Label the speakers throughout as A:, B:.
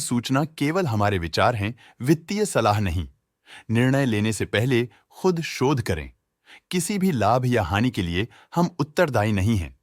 A: सूचना केवल हमारे विचार हैं, वित्तीय सलाह नहीं। निर्णय लेने से पहले खुद शोध करें। किसी भी लाभ या हानि के लिए हम उत्तरदायी नहीं हैं।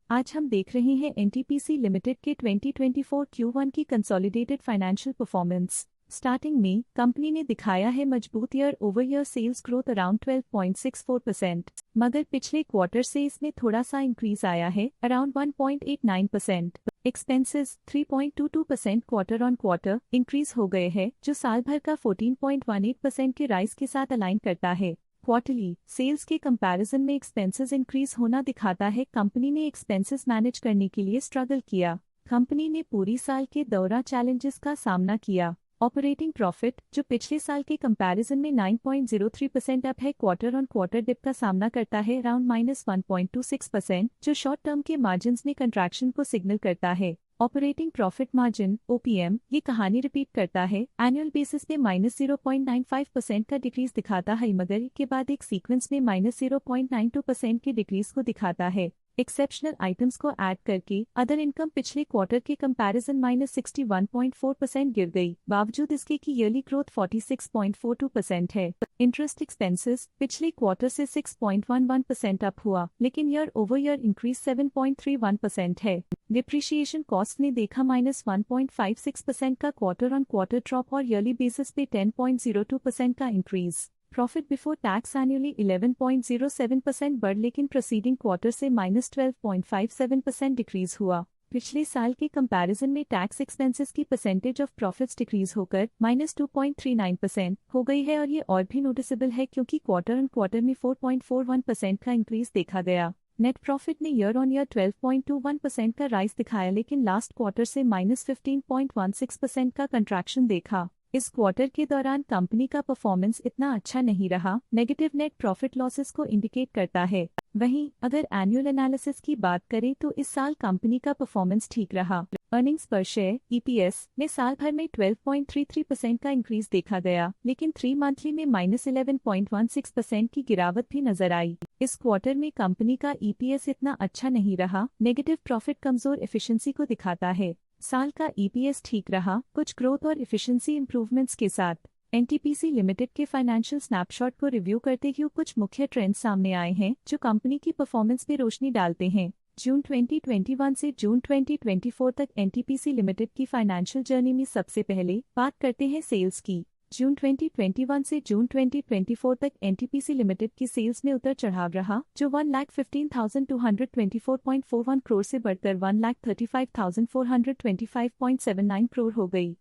B: आज हम देख रहे हैं एनटीपीसी लिमिटेड के 2024 Q1 की कंसोलिडेटेड फाइनेंशियल परफॉर्मेंस। स्टार्टिंग में कंपनी ने दिखाया है मजबूत year over year sales growth around 12.64%, मगर पिछले क्वार्टर से इसमें थोड़ा सा इंक्रीज आया है around 1.89%। Expenses 3.22% quarter on quarter increase हो गए हैं, जो साल भर का 14.18% के राइज के साथ अलाइन करता है। क्वार्टरली सेल्स के कंपैरिजन में एक्सपेंसेस इंक्रीज होना दिखाता है कंपनी ने एक्सपेंसेस मैनेज करने के लिए स्ट्रगल किया। कंपनी ने पूरी साल के दौरान चैलेंजेस का सामना किया। ऑपरेटिंग प्रॉफिट, जो पिछले साल के कंपैरिजन में 9.03% अप है, क्वार्टर ऑन क्वार्टर डिप का सामना करता है अराउंड -1.26%, जो शॉर्ट टर्म के मार्जिन्स में कंट्रैक्शन को सिग्नल करता है। ऑपरेटिंग प्रॉफिट मार्जिन OPM ये कहानी रिपीट करता है, एनुअल बेसिस पे -0.95% का डिक्रीज दिखाता है, मगर के बाद एक सीक्वेंस में -0.92% के डिक्रीज को दिखाता है। एक्सेप्शनल आइटम्स को ऐड करके अदर इनकम पिछले क्वार्टर के कंपैरिजन -61.4% गिर गई, बावजूद इसके की ईयरली ग्रोथ 46.42% है। इंटरेस्ट एक्सपेंसेस पिछले क्वार्टर से 6.11% अप हुआ, लेकिन ईयर ओवर ईयर इंक्रीज 7.31% है। डिप्रिशिएशन कॉस्ट ने देखा -1.56% का क्वार्टर ऑन क्वार्टर ड्रॉप और ईयरली बेसिस पे 10.02% का increase. Profit before tax annually 11.07% बढ़, लेकिन प्रीसीडिंग क्वार्टर से -12.57% डिक्रीज हुआ। पिछले साल के कंपैरिजन में टैक्स एक्सपेंसेस की परसेंटेज ऑफ प्रॉफिट्स डिक्रीज होकर -2.39% हो गई है, और ये और भी नोटिसेबल है क्योंकि क्वार्टर ऑन क्वार्टर में 4.41% का इंक्रीज देखा गया। नेट प्रॉफिट ने ईयर ऑन ईयर 12.21% का राइज दिखाया, लेकिन लास्ट क्वार्टर से -15.16% का कंट्रैक्शन देखा। इस क्वार्टर के दौरान कंपनी का परफॉर्मेंस इतना अच्छा नहीं रहा, नेगेटिव नेट प्रॉफिट लॉसेस को इंडिकेट करता है। वहीं अगर एनुअल एनालिसिस की बात करें तो इस साल कंपनी का परफॉर्मेंस ठीक रहा। अर्निंग्स पर शेयर EPS में साल भर में 12.33% का इंक्रीज देखा गया, लेकिन 3 मंथली में -11.16% की गिरावट भी नजर आई। इस क्वार्टर में कंपनी का EPS इतना अच्छा नहीं रहा, नेगेटिव प्रॉफिट कमजोर एफिशिएंसी को दिखाता है। साल का EPS ठीक रहा, कुछ ग्रोथ और एफिशिएंसी इंप्रूवमेंट्स के साथ। एनटीपीसी लिमिटेड के फाइनेंशियल स्नैपशॉट को रिव्यू करते हुए कुछ मुख्य ट्रेंड्स सामने आए हैं जो कंपनी की परफॉर्मेंस पे रोशनी डालते हैं। जून 2021 से जून 2024 तक एनटीपीसी लिमिटेड की फाइनेंशियल जर्नी में सबसे पहले बात करते हैं सेल्स की। जून 2021 से जून 2024 तक एनटीपीसी लिमिटेड की सेल्स में उतर चढ़ाव रहा, जो 1,15,224.41 करोड़ से बढ़कर 1,35,425.79 करोड़ हो गई।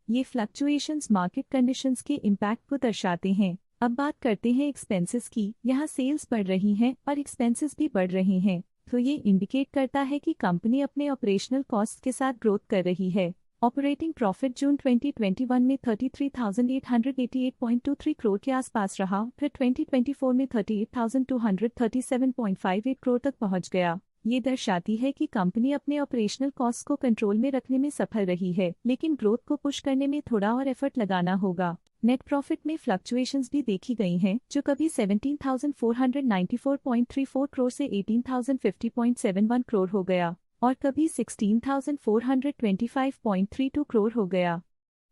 B: ये फ्लक्चुएशंस मार्केट कंडीशंस के इम्पैक्ट को दर्शाते हैं। अब बात करते हैं एक्सपेंसेस की। यहाँ सेल्स बढ़ रही हैं और एक्सपेंसेस भी बढ़ रहे हैं, तो ये इंडिकेट करता है कि कंपनी अपने ऑपरेशनल कॉस्ट के साथ ग्रोथ कर रही है। ऑपरेटिंग प्रॉफिट जून 2021 में 33,888.23 करोड़ के आसपास रहा, फिर 2024 में 38,237.58 करोड़ तक पहुंच गया। ये दर्शाती है कि कंपनी अपने ऑपरेशनल कॉस्ट को कंट्रोल में रखने में सफल रही है, लेकिन ग्रोथ को पुश करने में थोड़ा और एफर्ट लगाना होगा। नेट प्रॉफिट में फ्लक्चुएशंस भी देखी गई हैं, जो कभी 17,494.34 करोड़ से 18,050.71 करोड़ हो गया और कभी 16,425.32 करोड़ हो गया।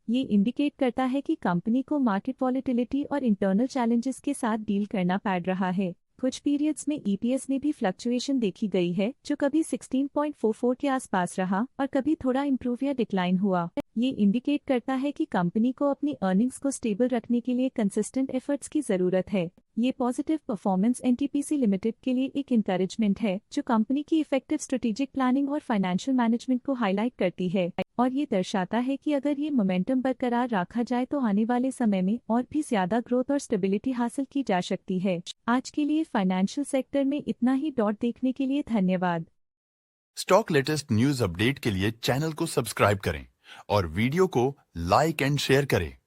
B: ये इंडिकेट करता है कि कंपनी को मार्केट वॉलेटिलिटी और इंटरनल चैलेंजेस के साथ डील करना पड़ रहा है। कुछ पीरियड्स में EPS में भी फ्लक्चुएशन देखी गई है, जो कभी 16.44 के आसपास रहा और कभी थोड़ा इंप्रूव या डिक्लाइन हुआ। ये इंडिकेट करता है कि कंपनी को अपनी अर्निंग्स को स्टेबल रखने के लिए कंसिस्टेंट एफर्ट्स की जरूरत है। ये पॉजिटिव परफॉर्मेंस एनटीपीसी लिमिटेड के लिए एक इंकरेजमेंट है, जो कंपनी की इफेक्टिव स्ट्रेटेजिक प्लानिंग और फाइनेंशियल मैनेजमेंट को हाईलाइट करती है, और ये दर्शाता है कि अगर ये मोमेंटम बरकरार रखा जाए तो आने वाले समय में और भी ज्यादा ग्रोथ और स्टेबिलिटी हासिल की जा सकती है। आज के लिए फाइनेंशियल सेक्टर में इतना ही। देखने के लिए धन्यवाद।
A: स्टॉक लेटेस्ट न्यूज अपडेट के लिए चैनल को सब्सक्राइब करें और वीडियो को लाइक एंड शेयर करें।